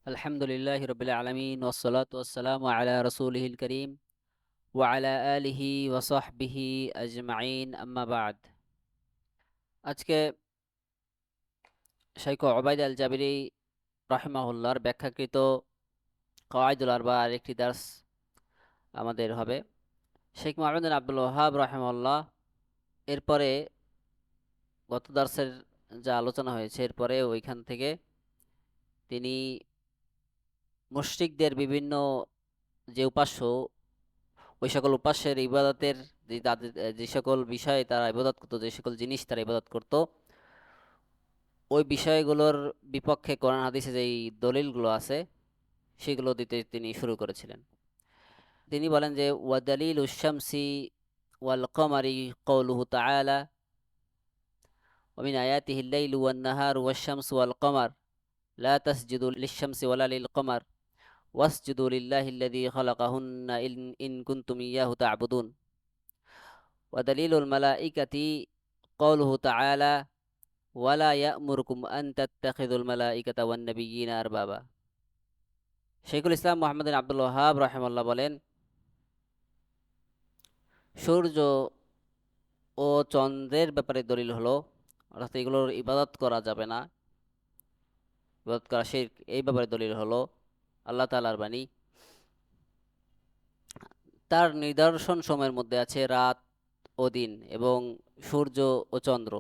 আলহামদুলিল্লাহি রাব্বিল আলামিন ওয়াসসালাতু ওয়াসসালামু আলা রাসূলিহিল কারীম ওয়া আলা আলিহি ওয়া সাহবিহি আজমাইন আম্মা বা'দ। আজকে শাইখ উবাইদ আল জাবরি রাহিমাহুল্লাহর ব্যাখ্যাকৃত কওয়াইদুল আরবা'র একটি দার্স আমাদের হবে। শেখ মুহাম্মদ বিন আব্দুল ওয়াহ্হাব রাহিমাহুল্লাহ এরপরে গত দার্সের যা আলোচনা হয়েছে এরপরে ওইখান থেকে তিনি মুশরিকদের বিভিন্ন যে উপাস্য ওই সকল উপাস্যের ইবাদতের তাদের যে সকল বিষয়ে তারা ইবাদত করতো, যে সকল জিনিস তারা ইবাদত করত, ওই বিষয়গুলোর বিপক্ষে কোরআন হাদিসে যেই দলিলগুলো আছে সেগুলো দিতে তিনি শুরু করেছিলেন। তিনি বলেন যে ওয়াদালিল উশ-শামসি ওয়াল কমারি কওলুহু তাআলা ওয়া মিন আয়াতিহি আল-লাইলু ওয়ান-নাহারু ওয়াশ-শামসু ওয়াল-কমার লা তাসজুদু লিশ-শামসি ওয়ালা লিল-কমার ওয়াসজুদু লিল্লাহিল্লাযী খালাকাহুন্না ইন কুনতুম ইয়্যাহু তা'বুদুন। ওয়াদালিলুল মালাইকাতি কওলুহু তাআলা ওয়ালা ইয়া'মুরুকুম আন তাত্তাখিযুল মালাইকাতা ওয়ান নাবিয়্যিনা আরবাবা। শাইখুল ইসলাম মুহাম্মদ বিন আব্দুল ওয়াহ্হাব রাহিমাহুল্লাহ বলেন, সূর্য ও চন্দ্রের ব্যাপারে দলিল হলো, অর্থাৎ এগুলোর ইবাদত করা যাবে না, ইবাদত করা শিরক, এই ব্যাপারে দলিল হলো আল্লাহ তাআলার বাণী। তার নিদর্শন সময়ের মধ্যে আছে রাত ও দিন এবং সূর্য ও চন্দ্র।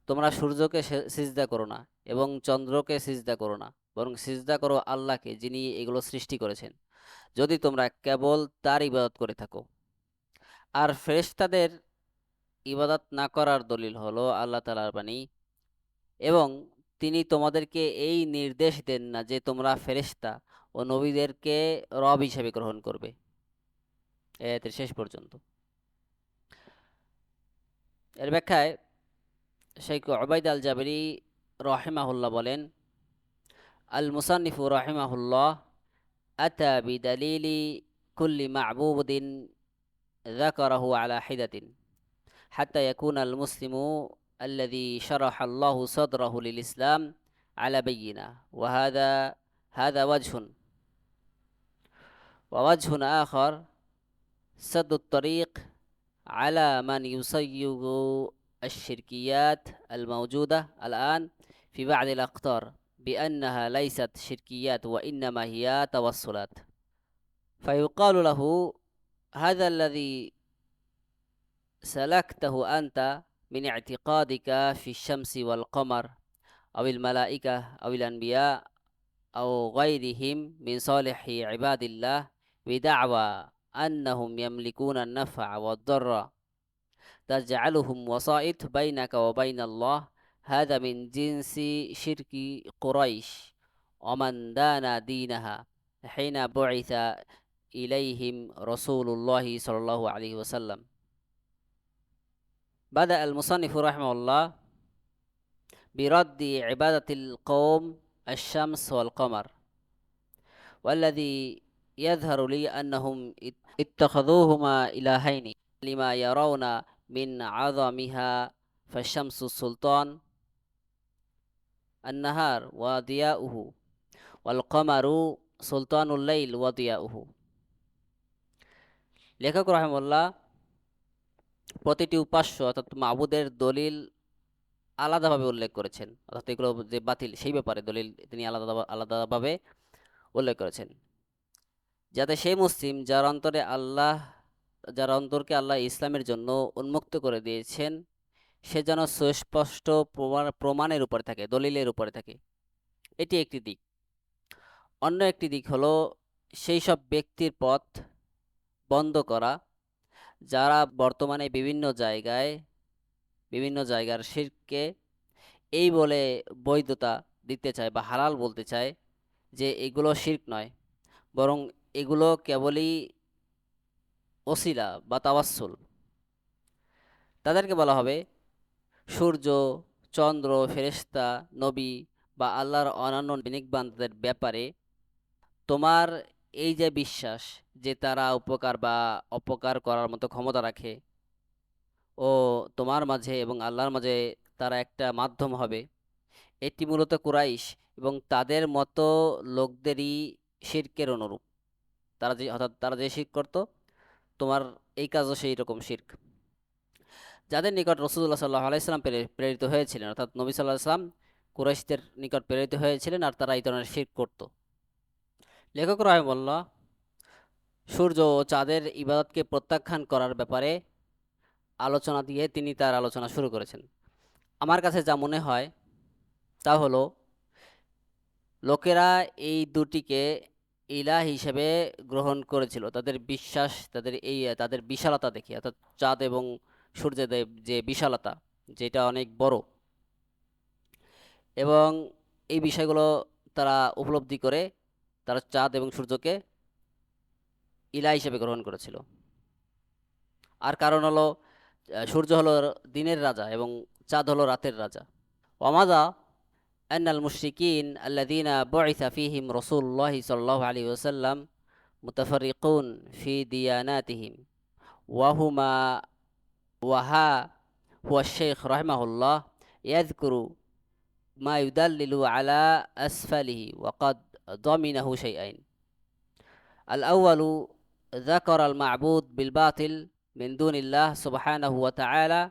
তোমরা সূর্যকে সিজদা করো না এবং চন্দ্রকে সিজদা করো না, বরং সিজদা করো আল্লাহকে, যিনি এগুলো সৃষ্টি করেছেন, যদি তোমরা কেবল তার ইবাদত করে থাকো। আর ফেরেশতাদের ইবাদত না করার দলিল হলো আল্লাহ তাআলার বাণী, এবং তিনি তোমাদেরকে এই নির্দেশ দেন না যে তোমরা ফেরেশতা ও নবীদেরকে রব হিসেবে গ্রহণ করবে। আয়াতের শেষ পর্যন্ত। এর ব্যাখ্যায় শাইখ উবাইদ আল জাবরি রাহিমাহুল্লাহ বলেন, আল মুসান্নিফু রাহিমাহুল্লাহ আতা বিদালিলি কুল্লি মা'বুদিন যাকারাহু আলা হিদাতিন হাত্তা ইয়াকুনা আল মুসলিমু আল্লাযী শারাহা আল্লাহু সাদরাহু লিল ইসলাম আলা বায়্যিনা ওয়া হাযা ওয়াজহুন আখার সাদ্দুত তরিক আলা মান ইউসাইয়িগু আশ-শিরকিয়াত আল মাওজুদা আল-আন ফি বা'দ আল-আখতার বিআন্নাহা লাইসাত শিরকিয়াত ওয়া ইন্নামা হিয়া তাওয়াসসুলাত। ফায়ুকালু লাহু হাযা আল্লাযী সালাকতাহু আনতা মিন ই'তিকাদিকা ফি শামসি ওয়াল কমার আওিল মালাইকা আওিল আনবিয়া আও গায়রিহিম মিন সালিহি ইবাদিল্লাহ বিদা'ওয়া আন্নাহুম ইয়ামলিকুনা আন-নাফ'a ওয়াদ-দাররা তাজ'আলুহুম ওয়াসাইত বাইনাকা ওয়া বাইনাল্লাহ হাযা মিন জিনসি শিরকি কুরাইশ ওয়া মান দানা দীনাহা হিনা বু'ইসা ইলাইহিম রাসূলুল্লাহি সাল্লাল্লাহু আলাইহি ওয়াসাল্লাম। বাদা আল মুসান্নিফু রাহিমাহুল্লাহ বিরাদ্দি ইবাদাতিল কওম আশ-শামস ওয়াল কমার ওয়াল্লাযী ইয়াযহারু লি আন্নাহুম ইত্তাখাযুহুমা ইলাহাইনি লিমা ইয়ারাউনা মিন আযামিহা ফাশ-শামসু সুলতান আন-নাহার ওয়া দিয়াউহু ওয়াল কমারু সুলতানুল লাইল ওয়া দিয়াউহু। লেখক রাহিমাহুল্লাহ প্রতিটি উপাস্য অর্থাৎ মাবুদের দলিল আলাদাভাবে উল্লেখ করেছেন, অর্থাৎ এগুলো যে বাতিল সেই ব্যাপারে দলিল তিনি আলাদাভাবে উল্লেখ করেছেন, যাতে সেই মুসলিম যার অন্তরকে আল্লাহ ইসলামের জন্য উন্মুক্ত করে দিয়েছেন, সে যেন সুস্পষ্ট প্রমাণের উপরে থাকে, দলিলের উপরে থাকে। এটি একটি দিক। অন্য একটি দিক হলো সেই সব ব্যক্তির পথ বন্ধ করা যারা বর্তমানে বিভিন্ন জায়গার শিরককে এই বলে বৈধতা দিতে চায় বা হালাল বলতে চায় যে এগুলো শিরক নয়, বরং এগুলো কেবলই ওসিলা বা তাওয়াসসুল। তাদেরকে বলা হবে সূর্য, চন্দ্র, ফেরেশতা, নবী বা আল্লাহর অন্যান্য নেক বান্দাদের ব্যাপারে তোমার এই যে বিশ্বাস যে তারা উপকার বা অপকার করার মতো ক্ষমতা রাখে ও তোমার মাঝে এবং আল্লাহর মাঝে তারা একটা মাধ্যম হবে, এটি মূলত কুরাইশ এবং তাদের মতো লোকদেরই শিরকের অনুরূপ। তারা যে শিরক করত, তোমার এই কাজও সেই রকম শিরক। যাদের নিকট রাসূলুল্লাহ সাল্লাল্লাহু আলাইহি সাল্লাম প্রেরিত হয়েছিলেন, অর্থাৎ নবী সাল্লাল্লাহু আলাইহি সাল্লাম কুরাইশদের নিকট প্রেরিত হয়েছিলেন, আর তারা এই ধরনের শিরক করত। লেখক রাহিমাহুল্লাহ সূর্য ও চাঁদের ইবাদতকে প্রত্যাখ্যান করার ব্যাপারে আলোচনা দিয়ে তিনি তার আলোচনা শুরু করেছেন। আমার কাছে যা মনে হয় তা হলো, লোকেরা এই দুটিকে ইলাহ হিসেবে গ্রহণ করেছিল তাদের বিশ্বাস, তাদের বিশালতা দেখে, অর্থাৎ চাঁদ এবং সূর্যের যে বিশালতা, যেটা অনেক বড়, এবং এই বিষয়গুলো তারা উপলব্ধি করে তারা চাঁদ এবং সূর্যকে ইলাহ হিসেবে গ্রহণ করেছিল। আর কারণ হলো, সূর্য হলো দিনের রাজা এবং চাঁদ হলো রাতের রাজা। ওয়ামাদা أن المشركين الذين بعث فيهم رسول الله صلى الله عليه وسلم متفرقون في دياناتهم، وهما وها هو الشيخ رحمه الله يذكر ما يدلل على أسفله وقد ضمنه شيئين. الأول ذكر المعبود بالباطل من دون الله سبحانه وتعالى،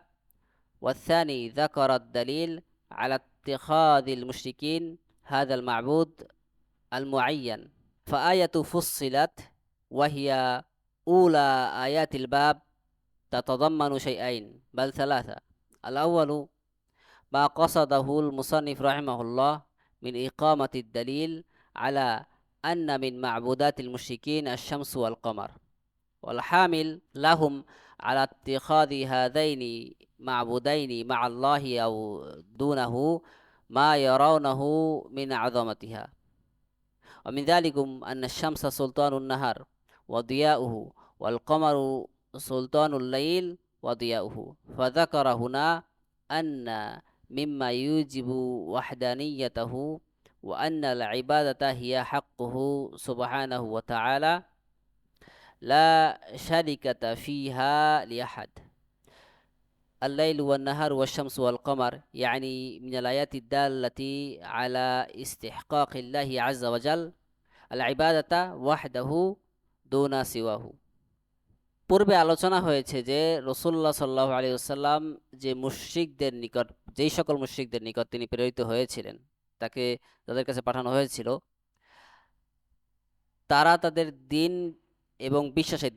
والثاني ذكر الدليل على اتخاذ المشركين هذا المعبود المعين. فآية فصلت وهي أولى آيات الباب تتضمن شيئين بل ثلاثة. الأول ما قصده المصنف رحمه الله من إقامة الدليل على أن من معبودات المشركين الشمس والقمر، والحامل لهم على اتخاذ هذين معبودين مع الله أو دونه ما يرونه من عظمتها. ومن ذلك أن الشمس سلطان النهار وضياؤه، والقمر سلطان الليل وضياؤه. فذكر هنا أن مما يوجب وحدانيته وأن العبادة هي حقه سبحانه وتعالى لا شركة فيها لأحد. الليل والنهار والشمس والقمر يعني من الآيات الدالة على استحقاق الله عز وجل العبادة وحده دون سواه. পূর্বে আলোচনা হয়েছে যে রাসূলুল্লাহ সাল্লাল্লাহু আলাইহি ওয়াসাল্লাম যেই সকল মুশরিকদের নিকট তিনি প্রেরিত হয়েছিলেন, তাদের কাছে পাঠানো হয়েছিল, তারা তাদের দিন এবং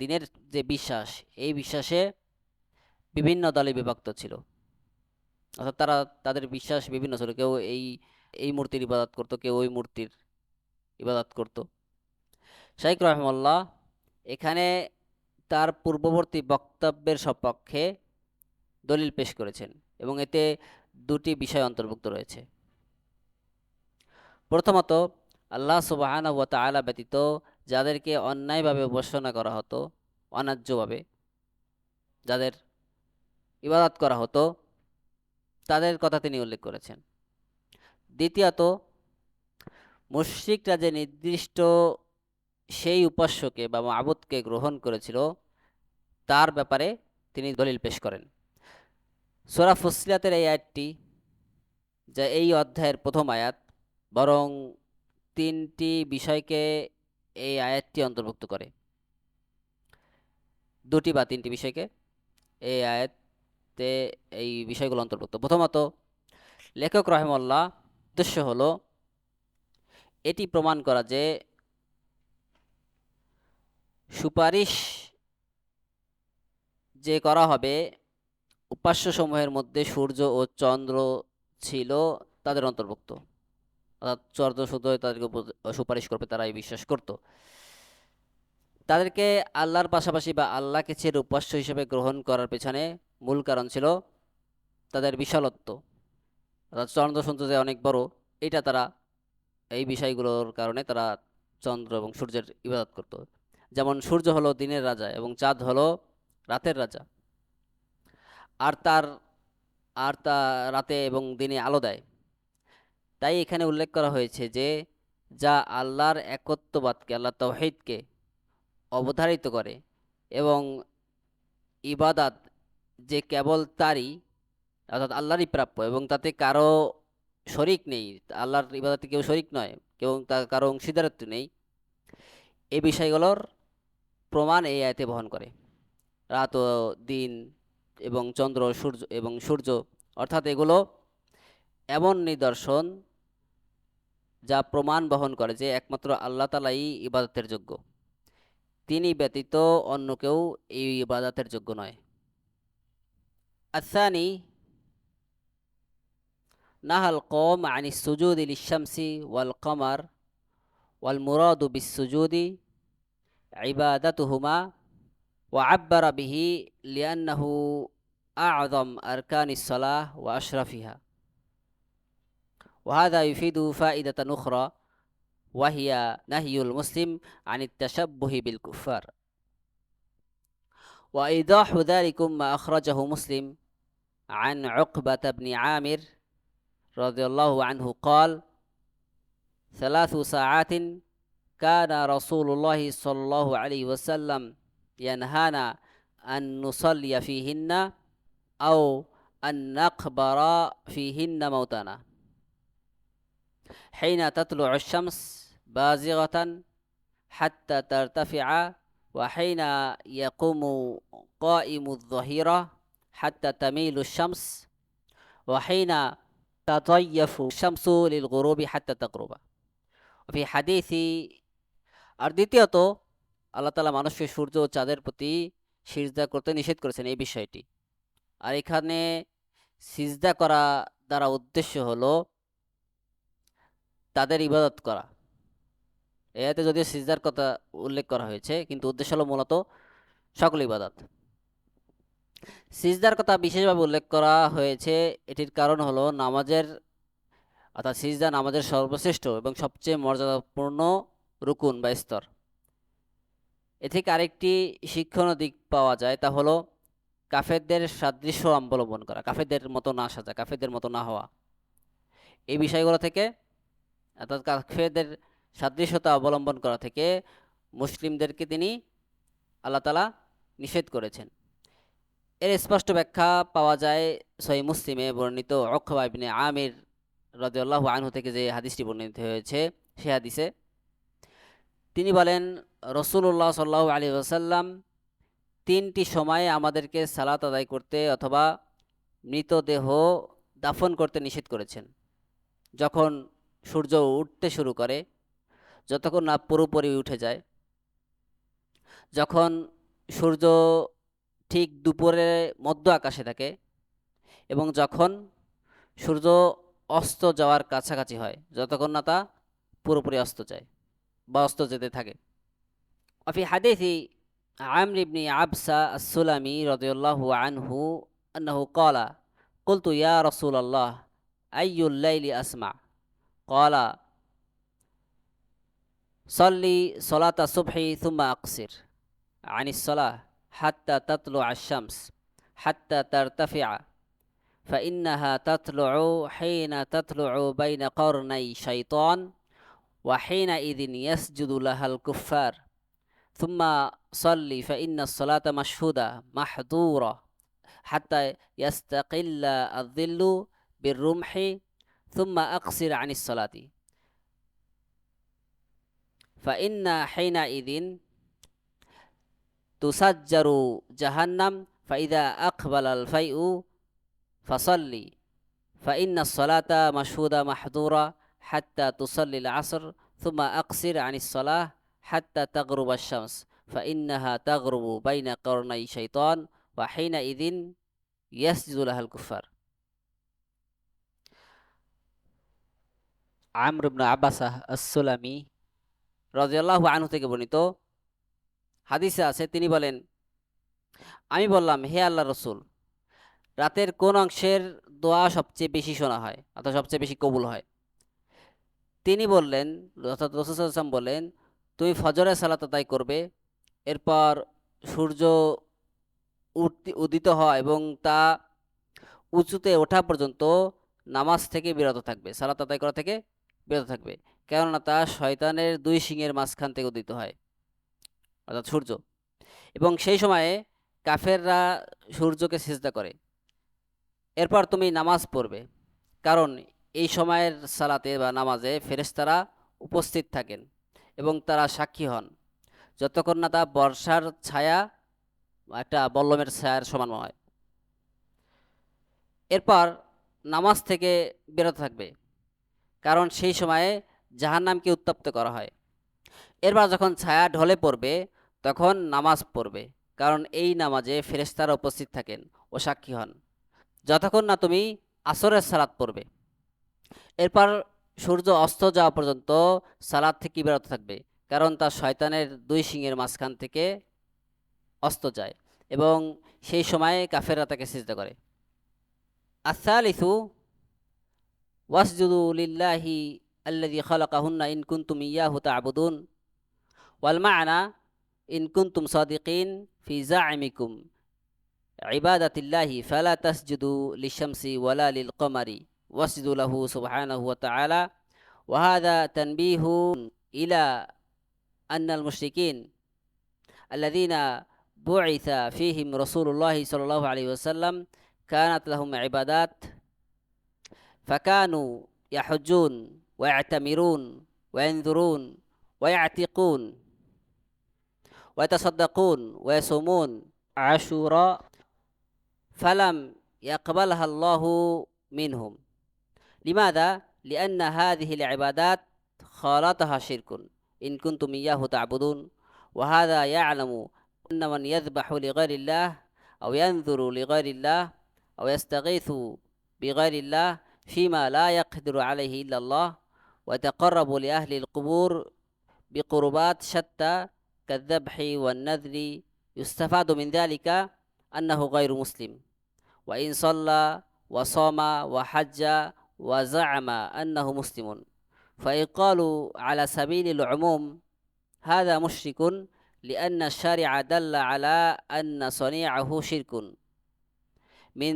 দিনের যে বিশ্বাস, এই বিশ্বাসে বিভিন্ন দলে বিভক্ত ছিল। অর্থাৎ তাদের বিশ্বাস বিভিন্ন ছিল। কেউ এই মূর্তির ইবাদত করত, কেউ ওই মূর্তির ইবাদত করত। শাইখ রাহিমাহুল্লাহ এখানে তার পূর্ববর্তী বক্তব্যের সপক্ষে দলিল পেশ করেছেন এবং এতে দুটি বিষয় অন্তর্ভুক্ত রয়েছে। প্রথমত, আল্লাহ সুবহানাহু ওয়া তাআলা ব্যতীত যাদেরকে অন্যায়ভাবে উপাসনা করা হতো, অন্যায্যভাবে যাদের ইবাদত করা হতো, তাদের কথা তিনি উল্লেখ করেছেন। দ্বিতীয়ত, মুশরিকরা যে নির্দিষ্ট সেই উপাস্যকে বা মাবুদকে গ্রহণ করেছিল, তার ব্যাপারে তিনি দলিল পেশ করেন। সূরা ফুসসিলাতের এই আয়াতটি, যা এই অধ্যায়ের প্রথম আয়াত, বরং তিনটি বিষয়কে এই আয়াতটি অন্তর্ভুক্ত করে। দুটি বা তিনটি বিষয়কে এই আয়াতে এই বিষয়গুলো অন্তর্ভুক্ত। প্রথমত, লেখক রাহিমাহুল্লাহ উদ্দেশ্য হলো এটি প্রমাণ করা যে সুপারিশ যে করা হবে উপাস্যসমূহের মধ্যে সূর্য ও চন্দ্র ছিল তাদের অন্তর্ভুক্ত, অর্থাৎ চন্দ্র সূর্য তাদেরকে সুপারিশ করবে, তারা এই বিশ্বাস করত। তাদেরকে আল্লাহর পাশাপাশি বা আল্লাহকে ছেড়ে উপাস্য হিসেবে গ্রহণ করার পেছনে মূল কারণ ছিল তাদের বিশালত্ব, অর্থাৎ চন্দ্র সূর্য যে অনেক বড়, এটা তারা এই বিষয়গুলোর কারণে তারা চন্দ্র এবং সূর্যের ইবাদত করত। যেমন সূর্য হলো দিনের রাজা এবং চাঁদ হলো রাতের রাজা, আর তা রাতে এবং দিনে আলো দেয়। তাই এখানে উল্লেখ করা হয়েছে যে যা আল্লাহর একত্ববাদকে, আল্লাহ তাওহীদকে অবধারিত করে এবং ইবাদত যে কেবল তারই, অর্থাৎ আল্লাহরই প্রাপ্য এবং তাতে কারো শরিক নেই, আল্লাহর ইবাদতে কেউ শরিক নয়, কেউ কারো অংশীদারত্ব নেই, এই বিষয়গুলোর প্রমাণ এই আয়াতে বহন করে। রাত ও দিন এবং চন্দ্র সূর্য অর্থাৎ এগুলো এমন নিদর্শন যা প্রমাণ বহন করে যে একমাত্র আল্লাহ তাআলাই ইবাদতের যোগ্য, তিনি ব্যতীত অন্য কেউ এই ইবাদতের যোগ্য নয়। আসানি নাহাল কওম আনিস সুজুদি লিশ-শামসি ওয়াল কমার ওয়াল মুরাদু বিস-সুজুদি ইবাদাতুহুমা ওয়া আব্বারা বিহি লিআন্নাহু আ'যাম আরকানিস সালাহ ওয়া আশরাফিহা ওয়া হাযা ইউফিদু ফাইদাতান উখরা ওয়া হিয়া নাহয়ুল মুসলিম আনিত তাশাব্বুহি বিল কুফফার ওয়া ইদাহু যালিকুম মা আখরাজাহু মুসলিম আন উকবাতা ইবনে আমির রাদিয়াল্লাহু আনহু قال ثلاث ساعات كان رسول الله صلى الله عليه وسلم ينهانا أن نصلي فيهن أو أن نقبر فيهن موتانا حين تطلع الشمس بازغة حتى ترتفع وحين يقوم قائم الظهيرة حتى تميل الشمس وحين تضيف الشمس للغروب حتى تغرب في حديث। আর দ্বিতীয়ত আল্লাহ তাআলা মানুষকে সূর্য ও চাঁদের প্রতি সিজদা করতে নিষেধ করেছেন এই বিষয়টি। আর এখানে সিজদা করা দ্বারা উদ্দেশ্য হলো তাদের ইবাদত করা। এতে যদিও সিজদার কথা উল্লেখ করা হয়েছে, কিন্তু উদ্দেশ্য হলো মূলত সকল ইবাদত। সিজদার কথা বিশেষভাবে উল্লেখ করা হয়েছে, এটির কারণ হলো নামাজের অর্থাৎ সিজদা নামাজের সর্বশ্রেষ্ঠ এবং সবচেয়ে মর্যাদাপূর্ণ রুকুন বা স্তর। এ থেকে আরেকটি শিক্ষণীয় দিক পাওয়া যায়, তা হলো কাফেরদের সাদৃশ্য অবলম্বন করা, কাফেরদের মতো না সাজা, কাফেরদের মতো না হওয়া। এই বিষয়গুলো থেকে অর্থাৎ কাফেরদের সাদৃশ্যতা অবলম্বন করা থেকে মুসলিমদেরকে তিনি আল্লাহ তাআলা নিষেধ করেছেন। এর স্পষ্ট ব্যাখ্যা পাওয়া যায় সহিহ মুসলিমে বর্ণিত উকবা ইবনে আমির রাদিয়াল্লাহু আনহু থেকে যে হাদিসটি বর্ণিত হয়েছে, সে হাদিসে তিনি বলেন, রাসূলুল্লাহ সাল্লাল্লাহু আলাইহি ওয়াসাল্লাম তিনটি সময়ে আমাদেরকে সালাত আদায় করতে অথবা মৃতদেহ দাফন করতে নিষেধ করেছেন। যখন সূর্য উঠতে শুরু করে, যতক্ষণ না পুরোপুরি উঠে যায়, যখন সূর্য ঠিক দুপুরে মধ্য আকাশে থাকে, এবং যখন সূর্য অস্ত যাওয়ার কাছাকাছি হয়, যতক্ষণ না তা পুরোপুরি অস্ত যায় বা অস্ত যেতে থাকে। وفي حديث عمرو بن عبسة السلمي رضي الله عنه أنه قال قلت يا رسول الله أي الليل أسمع قال صلي صلاة الصبح ثم أقصر عن الصلاة حتى تطلع الشمس حتى ترتفع فإنها تطلع حين تطلع بين قرني شيطان وحينئذ يسجد لها الكفار ثم صلي فإن الصلاة مشهودة محظورة حتى يستقل الظل بالرمح ثم أقصر عن الصلاة فإن حينئذ تسجر جهنم فإذا أقبل الفيء فصلي فإن الصلاة مشهودة محظورة حتى تصلي العصر ثم أقصر عن الصلاة حتى تغرب الشمس فإنها تغرب بين قرني شيطان وحينئذ يسجد لها الكفار। আমর ইবনে আব্বাসা আস-সুলামি রাদিয়াল্লাহু আনহু থেকে বর্ণিত হাদিসে আছে, তিনি বলেন, আমি বললাম, হে আল্লাহর রাসূল, রাতের কোন অংশের দোয়া সবচেয়ে বেশি শোনা হয় অর্থাৎ সবচেয়ে বেশি কবুল হয়? তিনি বললেন, অর্থাৎ রাসূল সাল্লাল্লাহু আলাইহি ওয়াসাল্লাম বললেন, তুমি ফজরের সালাত আদায় করবে, এরপর সূর্য উদিত হয় এবং তা উঁচুতে ওঠা পর্যন্ত নামাজ থেকে বিরত থাকবে, সালাত আদায় করা থেকে বিরত থাকবে, কেননা তা শয়তানের দুই শিংয়ের মাঝখান থেকে উদিত হয় অর্থাৎ সূর্য, এবং সেই সময়ে কাফেররা সূর্যকে সিজদা করে। এরপর তুমি নামাজ পড়বে, কারণ এই সময়ের সালাতে বা নামাজে ফেরেশতারা উপস্থিত থাকেন এবং তারা সাক্ষী হন, যতক্ষণ না তা বর্ষার ছায়া বা একটা বল্লমের ছায়ার সমান হয়। এরপর নামাজ থেকে বিরত থাকবে, কারণ সেই সময়ে জাহান্নামকে উত্তপ্ত করা হয়। এরপর যখন ছায়া ঢলে পড়বে তখন নামাজ পড়বে, কারণ এই নামাজে ফেরেশতারা উপস্থিত থাকেন ও সাক্ষী হন, যতক্ষণ না তুমি আসরের সালাত পড়বে। এরপর সূর্য অস্ত যাওয়া পর্যন্ত সালাত থেকে বিরত থাকবে, কারণ তা শয়তানের দুই শিংয়ের মাঝখান থেকে অস্ত যায় এবং সেই সময়ে কাফেররা তাকে সিজদা করে। আসালিসু ওয়াসজুদু লিল্লাহি আল্লাযী খালাকাহুন্না ইন কুনতুম ইয়াহু তা'বুদুন ওয়াল মা'না ইন কুনতুম সাদিকিন ফি জা'মিকুম ইবাদাতিল্লাহি ফালা তাসজুদু লিশ-শামসি ওয়ালা লিল-কমারি ওয়াসজুদু লাহু সুবহানাহু ওয়া তাআলা। ওয়া হাযা তানবীহুন ইলা আন্নাল মুশরিকিন আল্লাযীনা বু'িসা ফীহিম রাসূলুল্লাহি সাল্লাল্লাহু আলাইহি ওয়াসাল্লাম কানাত লাহুম ইবাদাত ফাকানু ইয়াহুজ্জুন ওয়া ইয়াতামিরুন ওয়া ইয়ানযুরুন ওয়া ইয়াতিকুন ওয়া ইয়াতাসাদ্দাকুন ওয়া ইয়াসুমুন আশুরা ফালাম ইয়াকবালহা আল্লাহু মিনহুম। লিমাযা? লিআন্না হাযিহিল ইবাদাত খালাতাহা শিরকুন ইন কুনতুম ইয়াহু তা'বুদুন ওয়া হাযা ইয়া'লামু আন্না মান ইয়াযবাহু লিগায়রিল্লাহ আও ইয়ানযুরু লিগায়রিল্লাহ আও ইয়াস্তাগীথু বিগায়রিল্লাহ ফিমা লা ইয়াকদিরু আলাইহি ইল্লাল্লাহ ওয়া ইয়াতাকাররাবু লিআহলিল কুবুর বিকুরবাত শাত্তা কায-যাবহি ওয়ান-নাযরি ইউস্তাফাদু মিন যালিকা আন্নাহু গায়রু মুসলিম ওয়া ইন সাল্লা ওয়া সামা ওয়া হাজ্জা ওয়া যা'আমা আন্নাহু মুসলিমুন ফাইকালু আলা সাবিলিল উমুম হাযা মুশরিকুন লিআন্না আশ-শারি'a দাল্লা আলা আন্না সানি'আহু শিরকুন মিন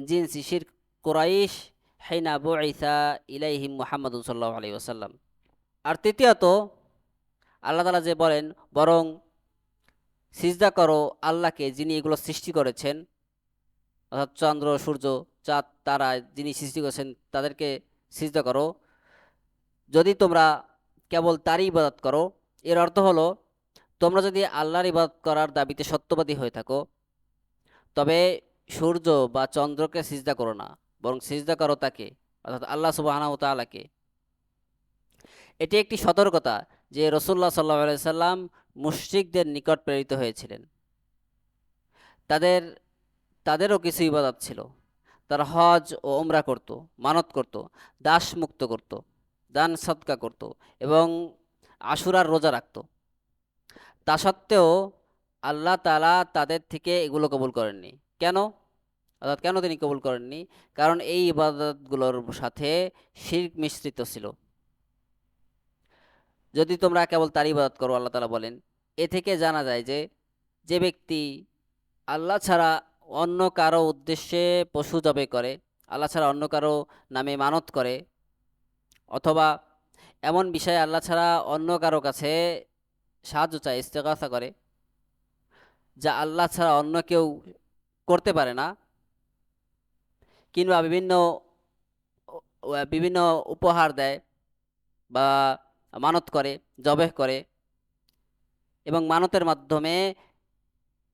জিনসি শিরক কুরাইশ হিনা বু'িসা ইলাইহিম মুহাম্মাদুন সাল্লাল্লাহু আলাইহি ওয়াসাল্লাম। আর তৃতীয়ত আল্লাহ তাআলা যে বলেন, বরং সিজদা করো আল্লাহকে যিনি এগুলো সৃষ্টি করেছেন, অর্থাৎ চন্দ্র, সূর্য, চাঁদ, তারা যিনি সৃষ্টি করেছেন তাদেরকে সিজদা করো যদি তোমরা কেবল তারই ইবাদত করো। এর অর্থ হলো, তোমরা যদি আল্লাহর ইবাদত করার দাবিতে সত্যবাদী হয়ে থাকো তবে সূর্য বা চন্দ্রকে সিজদা করো না, বরং সিজদা করো তাকে, অর্থাৎ আল্লাহ সুবহানাহু ওয়া তাআলাকে। এটি একটি সতর্কতা যে রাসূলুল্লাহ সাল্লাল্লাহু আলাইহি সাল্লাম মুশরিকদের নিকট প্রেরিত হয়েছিলেন। তাদেরও কিছু ইবাদত ছিল। তারা হজ ও উমরা করত, মানত করত, দাস মুক্ত করত, দান সদকা করত এবং আশুরার রোজা রাখত। তা সত্ত্বেও আল্লাহ তাআলা তাদের থেকে এগুলো কবুল করেননি। কেন? অর্থাৎ কেন তিনি কবুল করেননি? কারণ এই ইবাদতগুলোর সাথে শিরক মিশ্রিত ছিল। যদি তোমরা কেবল তার ইবাদত করো, আল্লাহ তাআলা বলেন, এ থেকে জানা যায় যে যে ব্যক্তি আল্লাহ ছাড়া অন্য কারো উদ্দেশ্যে পশু জবাই করে, আল্লাহ ছাড়া অন্য কারো নামে মানত করে, অথবা এমন বিষয়ে আল্লাহ ছাড়া অন্য কারো কাছে সাহায্য চায়, ইস্তেগাসা করে, যা আল্লাহ ছাড়া অন্য কেউ করতে পারে না, কিংবা বিভিন্ন উপহার দেয় বা মানত করে, জবেহ করে এবং মানতের মাধ্যমে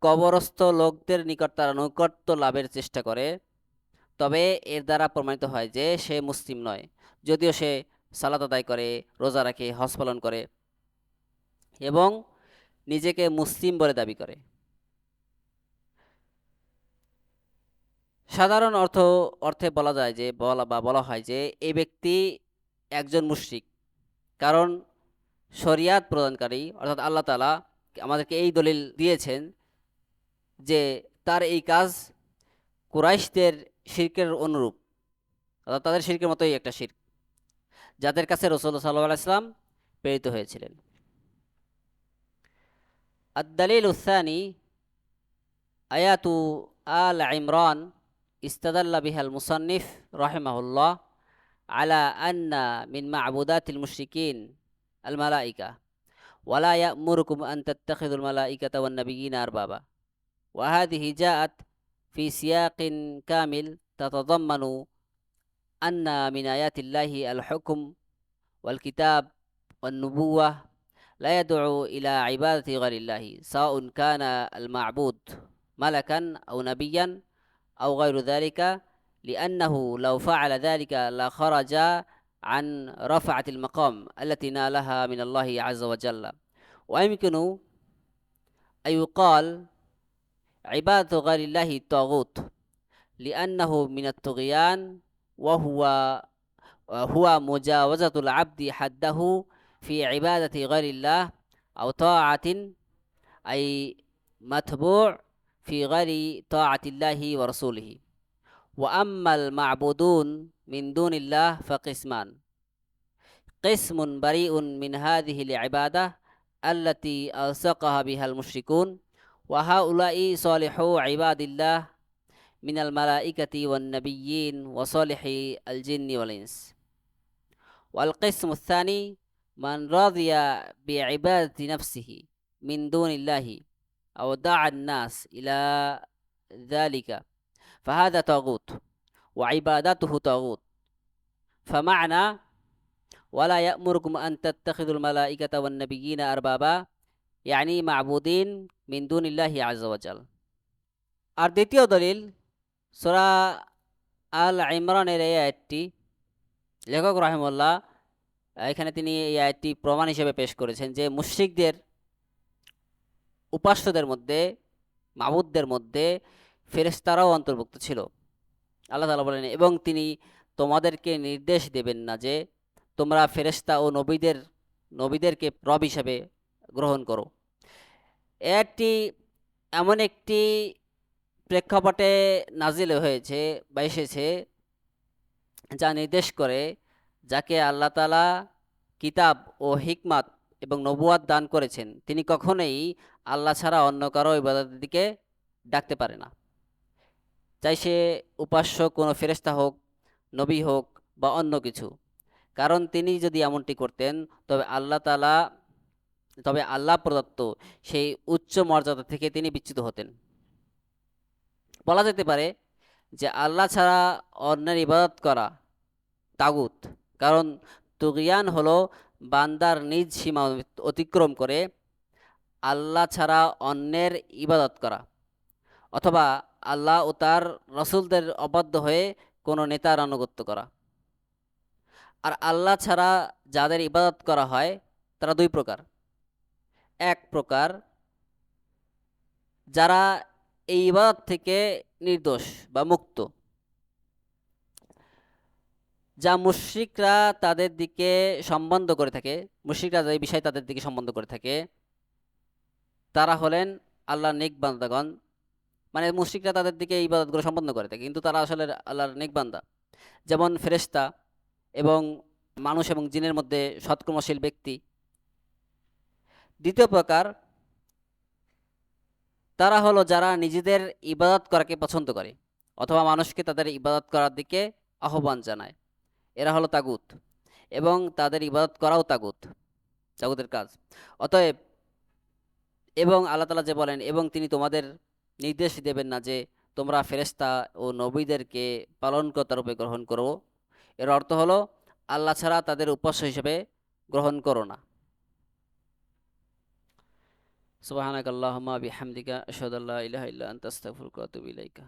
কবরস্থ লোকদের নিকট তারা নৈকট্য লাভের চেষ্টা করে, তবে এর দ্বারা প্রমাণিত হয় যে সে মুসলিম নয়, যদিও সে সালাত আদায় করে, রোজা রাখে, হজ পালন করে এবং নিজেকে মুসলিম বলে দাবি করে। সাধারণ অর্থে বলা যায় যে বলা হয় যে এই ব্যক্তি একজন মুশরিক, কারণ শরিয়াত প্রদানকারী অর্থাৎ আল্লাহ তাআলা আমাদেরকে এই দলিল দিয়েছেন যে তার এই কাজ কুরাইশদের শিরকের অনুরূপ, অর্থাৎ তাদের শিরকের মতোই একটা শিরক, যাদের কাছে রাসূলুল্লাহ সাল্লাল্লাহু আলাইহি ওয়াসাল্লাম প্রেরিত হয়েছিলেন। আদ-দালিলুস সানি আয়াতু আল ইমরান ইস্তাদাল্লা বিহাল মুসান্নিফ রাহিমাহুল্লাহ আলা আন্না মিন মা'বুদাতিল মুশরিকিন আল মালাইকা ওয়ালা ইয়া'মুরুকুম আন তাত্তাখিযুল মালাইকাতা ওয়ান নাবিয়্যিনা আরবাবা ওয়া হাযিহি জাআত ফি সিয়াকিন কামিল তাতাদাম্মানু আন্না মিন আয়াতিল্লাহি আল হুকম ওয়াল কিতাব ওয়ান নুবুওয়াহ لا يدعو إلى عبادة غير الله سواء كان المعبود ملكا أو نبيا أو غير ذلك لأنه لو فعل ذلك لخرج عن رفعة المقام التي نالها من الله عز وجل ويمكن أن يقال عبادة غير الله طاغوت لأنه من الطغيان وهو مجاوزة العبد حده في عبادة غير الله أو طاعة أي متبوع في غير طاعة الله ورسوله وأما المعبودون من دون الله فقسمان قسم بريء من هذه العبادة التي ألصقها بها المشركون وهؤلاء صالحو عباد الله من الملائكة والنبيين وصالح الجن والإنس والقسم الثاني من رضي بعبادة نفسه من دون الله أو دعا الناس إلى ذلك فهذا طاغوت وعبادته طاغوت فمعنى ولا يأمركم أن تتخذوا الملائكة والنبيين أربابا يعني معبودين من دون الله عز وجل আর দ্বিতীয় দলিল সূরা আল ইমরানের এই আয়াতটি লেখক রাহিমাহুল্লাহ এখানে তিনি এই আয়াতটি প্রমাণ হিসেবে পেশ করেছেন যে মুশরিকদের উপাস্যদের মধ্যে মাবুদদের মধ্যে ফেরেশতারাও অন্তর্ভুক্ত ছিল। আল্লাহ তাআলা বলেন এবং তিনি তোমাদেরকে নির্দেশ দেবেন না যে তোমরা ফেরেশতা ও নবীদেরকে রব হিসেবে গ্রহণ করো। এটি এমন একটি প্রেক্ষাপটে নাজিল হয়েছে বা এসেছে যা নির্দেশ করে যাকে আল্লাহ তাআলা কিতাব ও হিকমাত এবং নবুয়াত দান করেছেন তিনি কখনোই আল্লাহ ছাড়া অন্য কারো ইবাদতের দিকে ডাকতে পারে না, চাই সে উপাস্য কোনো ফেরেশতা হোক, নবী হোক বা অন্য কিছু। কারণ তিনি যদি এমনটি করতেন তবে আল্লাহ প্রদত্ত সেই উচ্চ মর্যাদা থেকে তিনি বিচ্যুত হতেন। বলা যেতে পারে যে আল্লাহ ছাড়া অন্যের ইবাদত করা তাগুত, কারণ তুগিয়ান হলো বান্দার নিজ সীমা অতিক্রম করে আল্লাহ ছাড়া অন্যের ইবাদত করা অথবা আল্লাহ ও তার রসুলদের অবাধ্য হয়ে কোনো নেতার আনুগত্য করা। আর আল্লাহ ছাড়া যাদের ইবাদত করা হয় তারা দুই প্রকার। এক প্রকার যারা এই ইবাদত থেকে নির্দোষ বা মুক্ত, যা মুশরিকরা তাদের দিকে সম্বন্ধ করে থাকে, মুশরিকরা যে বিষয় তাদের দিকে সম্বন্ধ করে থাকে তারা হলেন আল্লাহর নেক বান্দাগণ। মানে মুশরিকরা তাদের দিকে এই ইবাদতগুলো সম্পন্ন করে থাকে কিন্তু তারা আসলে আল্লাহর নেক বান্দা, যেমন ফেরেশতা এবং মানুষ এবং জিনের মধ্যে সৎকর্মশীল ব্যক্তি। দ্বিতীয় প্রকার তারা হলো যারা নিজেদের ইবাদত করাকে পছন্দ করে অথবা মানুষকে তাদের ইবাদত করার দিকে আহ্বান জানায়, এরা হলো তাগুত এবং তাদের ইবাদত করাও তাগুতের কাজ। অতএব এবং আল্লাহ তাআলা যে বলেন এবং তিনি তোমাদের নির্দেশ দেবেন না যে তোমরা ফেরেশতা ও নবীদেরকে পালনকর্তা রূপে গ্রহণ করো, এর অর্থ হলো আল্লাহ ছাড়া তাদের উপাস্য হিসেবে গ্রহণ করো না। সুবহানাকাল্লাহুম্মা বিহামদিকা আশহাদু আল্লা ইলাহা ইল্লা আনতা আস্তাগফিরুকা ওয়া আতুবু ইলাইকা।